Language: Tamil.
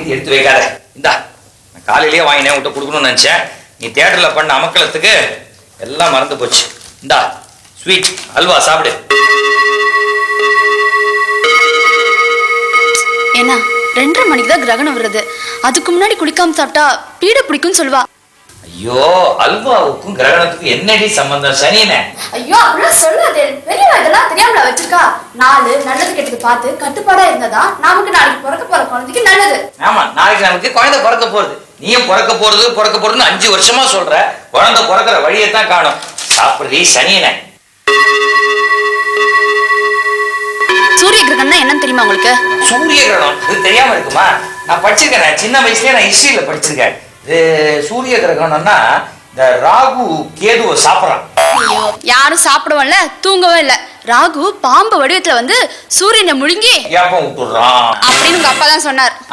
கீதி எடுத்து வைக்காத. இந்தா நான் காலையிலேயே வாங்கினேன் உன்கிட்ட கொடுக்கணும்னு நினைச்சேன். நீ தியேட்டர்ல பண்ண அமக்கலத்துக்கு எல்லாம் மறந்து போச்சு. இந்தா ஸ்வீட் அல்வா சாப்பிடு. ஏன்னா 2:30 மணிக்கு தான் கிரகணம் வருது. அதுக்கு முன்னாடி குடிக்காம சாப்பிட்டா பீட பிடிக்கும்னு சொல்லுவா. ஐயோ, அல்வாவுக்கும் கிரகணத்துக்கும் என்னடி சம்பந்தம் சனியனே? ஐயோ அப்படிலாம் சொல்லாதே. பெரியவா இதெல்லாம் தெரியாமல வச்சிருக்கா. 4 நல்லது கெட்டது பார்த்து கட்டுப்பாடா இருந்ததா நமக்கு நாளைக்கு பிறக்க போற குழந்தைக்கு நல்லது. ஆமா, நாளைக்கு நமக்கு குழந்தை பிறக்க போறது. நீயும் பிறக்க போறதுன்னு 5 வருஷமா சொல்ற. குழந்தை பிறக்கிற வழியத்தான் காணும். சாப்பிடுறீ சனியனே. சூரிய கிரகணம்னா என்னன்னு தெரியுமா உங்களுக்கு? சூரிய கிரகணம் இது தெரியாம இருக்குமா? நான் படிச்சிருக்கேன். சின்ன வயசுலயே நான் ஹிஸ்டரியில படிச்சிருக்கேன். இது சூரிய கிரகணம்னா இந்த ராகு கேதுவை சாப்பிடறான். யாரும் சாப்பிடவும் இல்ல, தூங்கவும் இல்ல. ராகு பாம்பு வடிவத்துல வந்து சூரியனை முழுங்கி ஏப்பம் விட்டுறான் அப்படின்னு உங்க அப்பா தான் சொன்னார்.